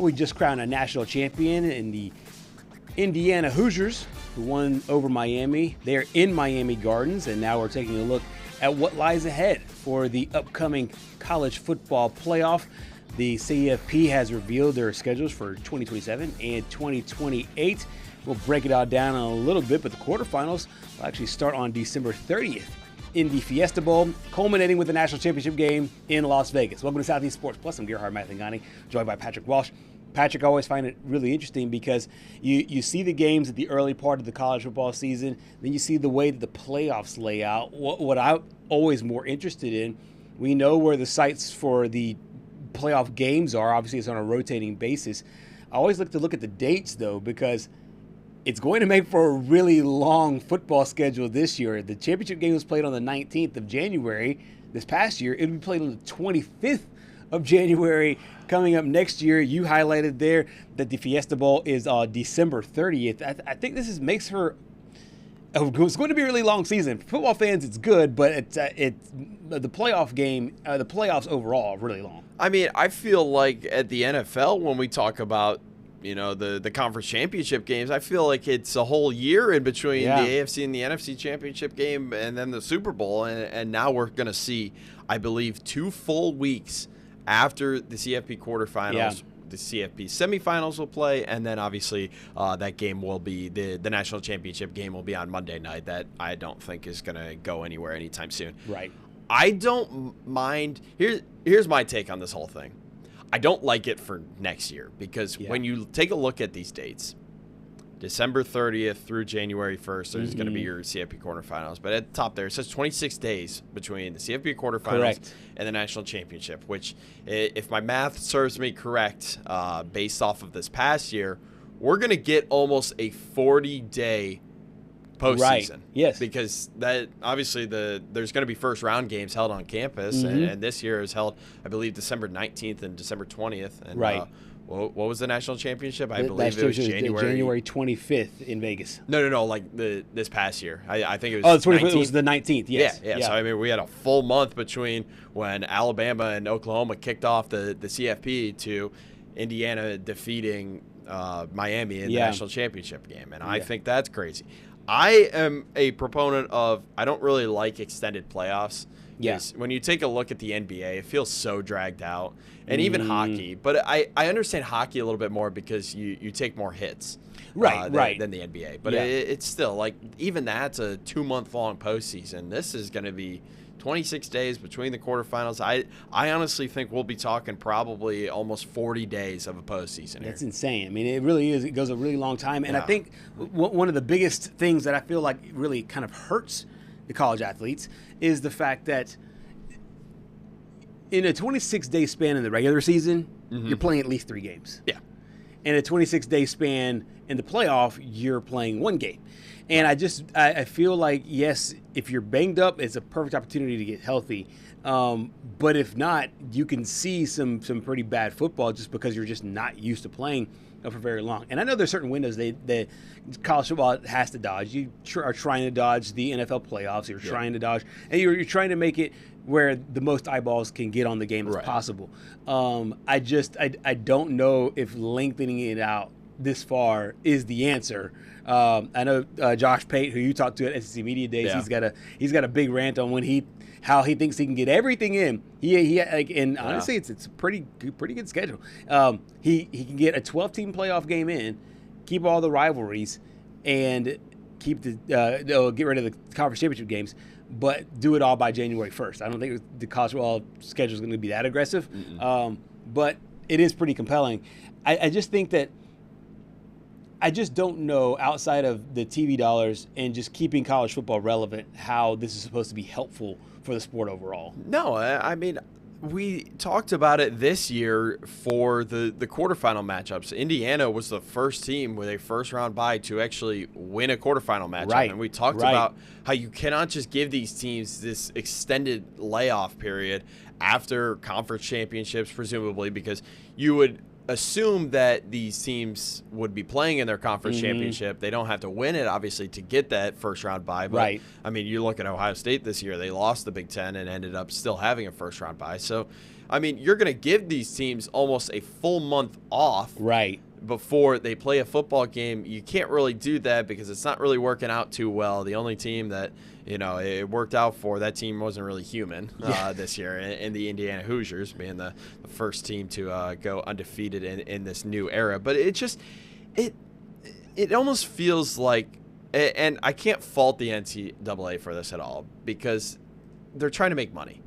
We just crowned a national champion in the Indiana Hoosiers, who won over Miami. They're in Miami Gardens, and now we're taking a look at what lies ahead for the upcoming college football playoff. The CFP has revealed their schedules for 2027 and 2028. We'll break it all down in a little bit, but the quarterfinals will actually start on December 30th in the Fiesta Bowl, culminating with the national championship game in Las Vegas. Welcome to Southeast Sports Plus. I'm Gerhard Mathangani, joined by Patrick Walsh. Patrick, I always find it really interesting because you see the games at the early part of the college football season, then you see the way that the playoffs lay out. What I'm always more interested in, we know where the sites for the playoff games are. Obviously, it's on a rotating basis. I always like to look at the dates, though, because it's going to make for a really long football schedule this year. The championship game was played on the 19th of January this past year. It'll be played on the 25th of January coming up next year. You highlighted there that the Fiesta Bowl is December 30th. I think this makes for it's going to be a really long season. For football fans, it's good, but it's the playoff game, the playoffs overall are really long. I mean, I feel like at the NFL, when we talk about, the conference championship games, I feel like it's a whole year in between the AFC and the NFC championship game and then the Super Bowl. And now we're going to see, I believe, 2 full weeks after the CFP quarterfinals. Yeah. The CFP semifinals will play, and then obviously that game will be the national championship game will be on Monday night. That I don't think is going to go anywhere anytime soon. Right. I don't mind. Here's my take on this whole thing. I don't like it for next year because when you take a look at these dates, December 30th through January 1st, there's going to be your CFP quarterfinals. But at the top there, it says 26 days between the CFP quarterfinals and the national championship, which, if my math serves me correct, based off of this past year, we're going to get almost a 40-day postseason. Right. Yes. Because that obviously there's going to be first round games held on campus, and this year is held, I believe, December 19th and December 20th. And, right. What was the national championship? I believe it was January 25th in Vegas. No, like this past year. I think it was. Oh, the 25th. It was the 19th. Yes. Yeah. So I mean, we had a full month between when Alabama and Oklahoma kicked off the CFP to Indiana defeating Miami in the national championship game, and I think that's crazy. I am a proponent of. I don't really like extended playoffs. Yes. When you take a look at the NBA, it feels so dragged out, and even hockey. But I understand hockey a little bit more because you take more hits, than the NBA. But it's still like even that's a 2-month-long postseason. This is going to be 26 days between the quarterfinals. I honestly think we'll be talking probably almost 40 days of a postseason here. That's insane. I mean, it really is. It goes a really long time. And I think one of the biggest things that I feel like really kind of hurts the college athletes is the fact that in a 26-day span in the regular season, you're playing at least 3 games. Yeah. In a 26-day span in the playoff, you're playing 1 game. And I feel like, yes, if you're banged up, it's a perfect opportunity to get healthy. But if not, you can see some pretty bad football just because you're just not used to playing for very long. And I know there's certain windows that college football has to dodge. You are trying to dodge the NFL playoffs. You're trying to dodge, and you're trying to make it where the most eyeballs can get on the game as possible. I don't know if lengthening it out this far is the answer. I know Josh Pate, who you talked to at SEC Media Days, he's got a big rant on how he thinks he can get everything in. Honestly, it's a pretty good schedule. He can get a 12-team playoff game in, keep all the rivalries, and keep get rid of the conference championship games, but do it all by January 1st. I don't think the college football schedule is going to be that aggressive, but it is pretty compelling. I just think that I just don't know, outside of the TV dollars and just keeping college football relevant, how this is supposed to be helpful for the sport overall. No, I mean, we talked about it this year for the quarterfinal matchups. Indiana was the first team with a first-round bye to actually win a quarterfinal matchup. Right. And we talked about how you cannot just give these teams this extended layoff period after conference championships, presumably, because you would assume that these teams would be playing in their conference championship. They don't have to win it, obviously, to get that first-round bye. But, I mean, you look at Ohio State this year. They lost the Big Ten and ended up still having a first-round bye. So I mean, you're going to give these teams almost a full month off. Right. Before they play a football game. You can't really do that because it's not really working out too well. The only team that, it worked out for, that team wasn't really human this year, in the Indiana Hoosiers, being the first team to go undefeated in this new era. But it just, it almost feels like, and I can't fault the NCAA for this at all because they're trying to make money.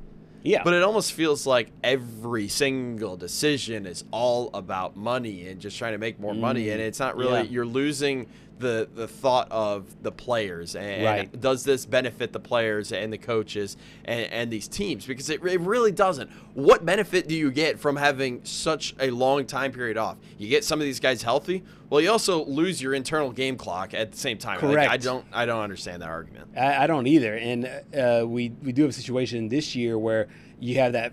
Yeah. But it almost feels like every single decision is all about money and just trying to make more money. And it's not really, you're losing the thought of the players. And does this benefit the players and the coaches and these teams? Because it really doesn't. What benefit do you get from having such a long time period off? You get some of these guys healthy. Well, you also lose your internal game clock at the same time. Correct. Like, I don't understand that argument. I don't either. And we do have a situation this year where you have that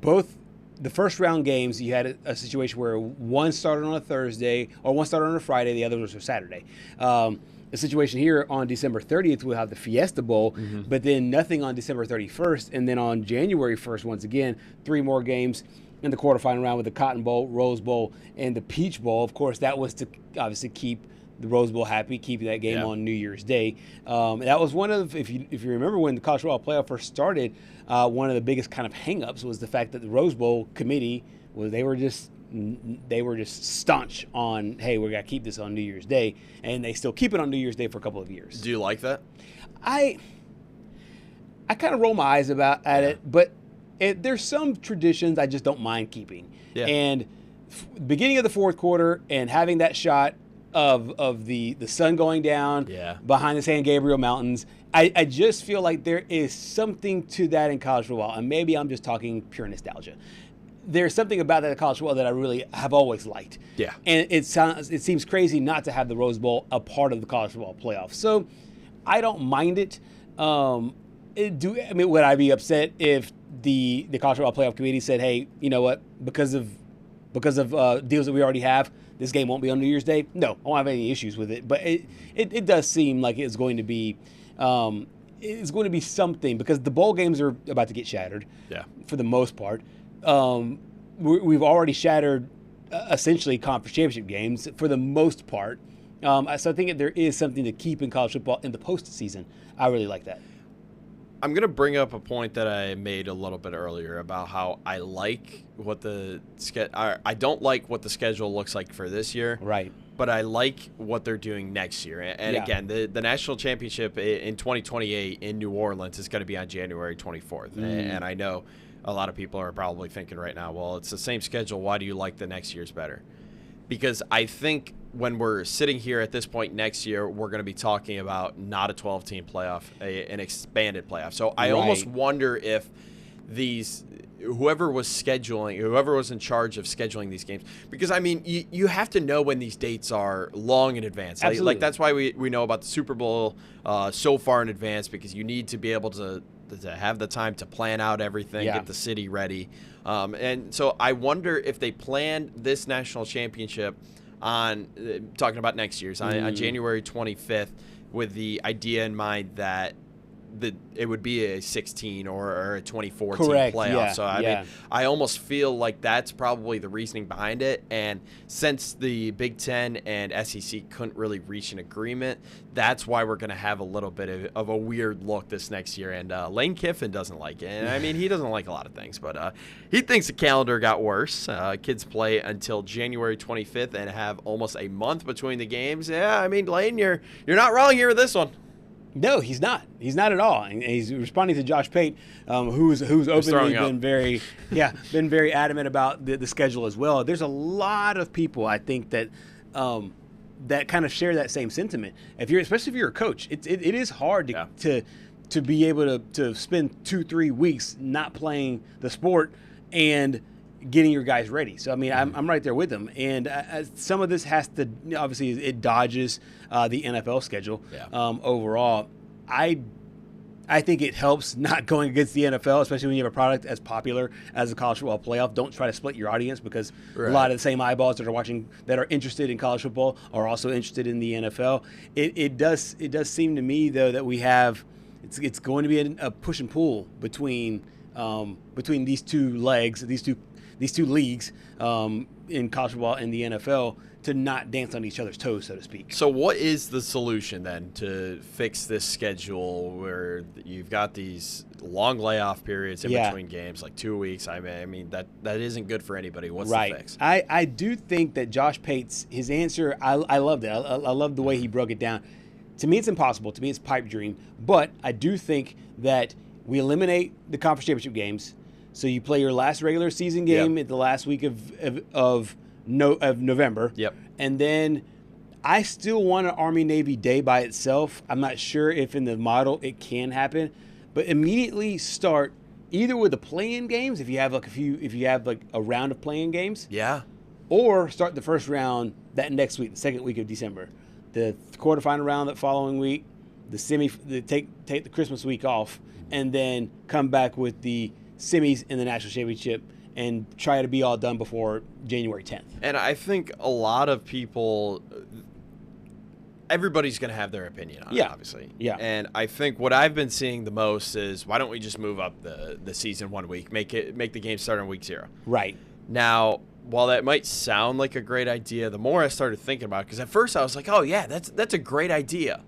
both the first round games, you had a situation where one started on a Thursday or one started on a Friday, the other was a Saturday. A situation here on December 30th, we'll have the Fiesta Bowl, but then nothing on December 31st. And then on January 1st, once again, 3 more games in the quarterfinal round with the Cotton Bowl, Rose Bowl, and the Peach Bowl. Of course, that was to obviously keep the Rose Bowl happy, keeping that game on New Year's Day. That was one of, if you remember when the college football playoff first started, one of the biggest kind of hang-ups was the fact that the Rose Bowl committee they were just staunch on, hey, we're gonna keep this on New Year's Day, and they still keep it on New Year's Day for a couple of years. Do you like that? I kind of roll my eyes at it, but there's some traditions I just don't mind keeping. Yeah. And beginning of the fourth quarter and having that shot of the sun going down behind the San Gabriel Mountains, I just feel like there is something to that in college football, and maybe I'm just talking pure nostalgia. There's something about that in college football that I really have always liked. Yeah. And it seems crazy not to have the Rose Bowl a part of the college football playoff. So I don't mind it. Would I be upset if the college football playoff committee said, hey, you know what, because of deals that we already have, this game won't be on New Year's Day? No, I won't have any issues with it. But it does seem like it's going to be something, because the bowl games are about to get shattered. Yeah. For the most part, we've already shattered essentially conference championship games for the most part. So I think that there is something to keep in college football in the postseason. I really like that. I'm going to bring up a point that I made a little bit earlier about how I like what I don't like what the schedule looks like for this year. Right. But I like what they're doing next year. And again, the national championship in 2028 in New Orleans is going to be on January 24th. And I know a lot of people are probably thinking right now, well, it's the same schedule. Why do you like the next year's better? Because I think when we're sitting here at this point next year, we're going to be talking about not a 12-team playoff, an expanded playoff. So I almost wonder if whoever was in charge of scheduling these games, because I mean, you have to know when these dates are long in advance. Like that's why we know about the Super Bowl so far in advance, because you need to be able to have the time to plan out everything, get the city ready. And so I wonder if they planned this national championship on talking about next year's on January 25th with the idea in mind that it would be a 16 or a 24 team playoff. Yeah, so I mean, I almost feel like that's probably the reasoning behind it. And since the Big Ten and SEC couldn't really reach an agreement, that's why we're going to have a little bit of a weird look this next year. And Lane Kiffin doesn't like it. And I mean, he doesn't like a lot of things, but he thinks the calendar got worse. Kids play until January 25th and have almost a month between the games. Yeah, I mean, Lane, you're not wrong here with this one. No, he's not. He's not at all. And he's responding to Josh Pate, who's openly been very adamant about the schedule as well. There's a lot of people, I think, that kind of share that same sentiment. Especially if you're a coach, it is hard to be able to spend 2-3 weeks not playing the sport and getting your guys ready. So, I mean, I'm right there with them. And some of this has to, obviously, it dodges the NFL schedule overall. I think it helps not going against the NFL, especially when you have a product as popular as the college football playoff. Don't try to split your audience, because a lot of the same eyeballs that are watching, that are interested in college football, are also interested in the NFL. It does seem to me, though, that we have, it's going to be a push and pull between between these two legs, these two leagues in college football and the NFL, to not dance on each other's toes, so to speak. So what is the solution then to fix this schedule where you've got these long layoff periods in between games, like 2 weeks? I mean that isn't good for anybody. What's the fix? I do think that Josh Pate's, his answer, I loved it. I love the way he broke it down. To me, it's impossible. To me, it's pipe dream. But I do think that we eliminate the conference championship games. So you play your last regular season game at the last week of November. Yep. And then I still want an Army-Navy day by itself. I'm not sure if in the model it can happen, but immediately start either with the play-in games if you have a round of play-in games. Yeah. Or start the first round that next week, the second week of December. The quarterfinal round that following week, take the Christmas week off, and then come back with the semis in the national championship and try to be all done before January 10th. And I think a lot of people, everybody's going to have their opinion on it, obviously. Yeah. And I think what I've been seeing the most is, why don't we just move up the season 1 week, make the game start on week 0. Right. Now, while that might sound like a great idea, the more I started thinking about it, because at first I was like, oh yeah, that's a great idea.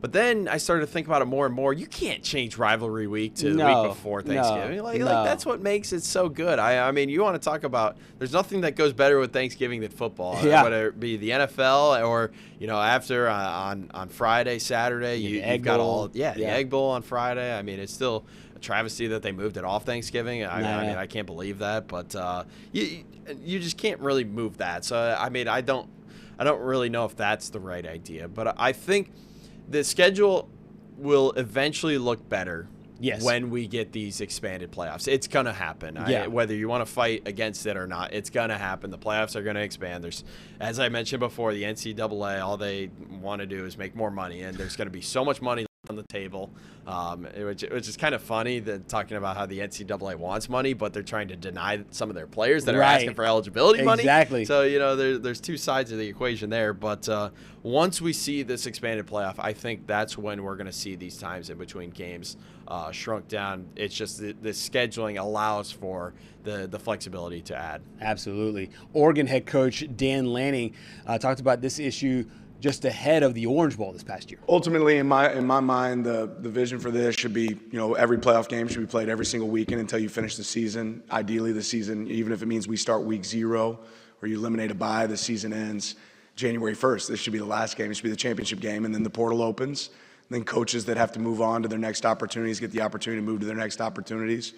But then I started to think about it more and more. You can't change rivalry week to the week before Thanksgiving. Like that's what makes it so good. I mean, you want to talk about, there's nothing that goes better with Thanksgiving than football. Whether it be the NFL or, after on Friday, Saturday, you've got the Egg Bowl on Friday. I mean, it's still a travesty that they moved it off Thanksgiving. I mean, I can't believe that. But you just can't really move that. So, I mean, I don't really know if that's the right idea. But I think the schedule will eventually look better when we get these expanded playoffs. It's going to happen. Whether you want to fight against it or not, it's going to happen. The playoffs are going to expand. There's, as I mentioned before, the NCAA, all they want to do is make more money, and there's going to be so much money on the table, which is kind of funny that talking about how the NCAA wants money, but they're trying to deny some of their players that are asking for eligibility money. Exactly. So, there's two sides of the equation there. But once we see this expanded playoff, I think that's when we're going to see these times in between games shrunk down. It's just the scheduling allows for the flexibility to add. Absolutely. Oregon head coach Dan Lanning talked about this issue just ahead of the Orange Bowl this past year. Ultimately, in my mind, the vision for this should be, every playoff game should be played every single weekend until you finish the season. Ideally, the season, even if it means we start week 0 or you eliminate a bye, the season ends January 1st. This should be the last game. It should be the championship game, and then the portal opens. And then coaches that have to move on to their next opportunities get the opportunity to move to their next opportunities.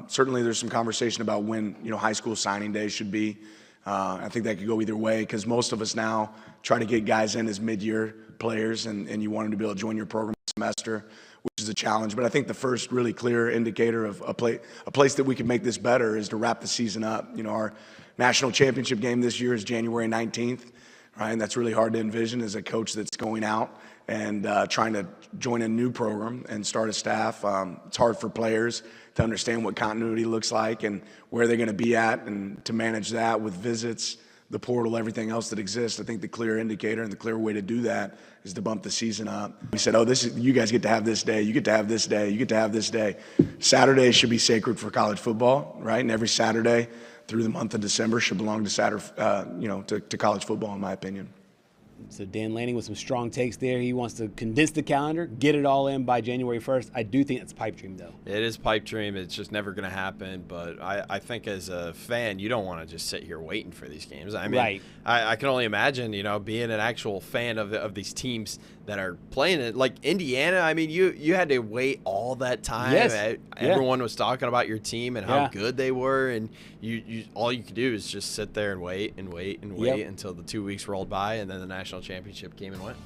Certainly, there's some conversation about when high school signing day should be. I think that could go either way, because most of us now try to get guys in as mid-year players, and you want them to be able to join your program semester, which is a challenge. But I think the first really clear indicator of a place that we can make this better is to wrap the season up. Our national championship game this year is January 19th, right? And that's really hard to envision as a coach that's going out and trying to join a new program and start a staff. It's hard for players to understand what continuity looks like and where they're going to be at, and to manage that with visits, the portal, everything else that exists. I think the clear indicator and the clear way to do that is to bump the season up. We said, you guys get to have this day, you get to have this day, you get to have this day. Saturday should be sacred for college football, right? And every Saturday through the month of December should belong to to college football, in my opinion. So Dan Lanning with some strong takes there. He wants to condense the calendar, get it all in by January 1st. I do think that's a pipe dream, though. It is pipe dream. It's just never going to happen. But I think as a fan, you don't want to just sit here waiting for these games. I mean, I can only imagine, being an actual fan of these teams that are playing it. Like Indiana, I mean, you had to wait all that time. Yes. Everyone was talking about your team and how good they were, and you all you could do is just sit there and wait until the 2 weeks rolled by, and then the national championship came and went.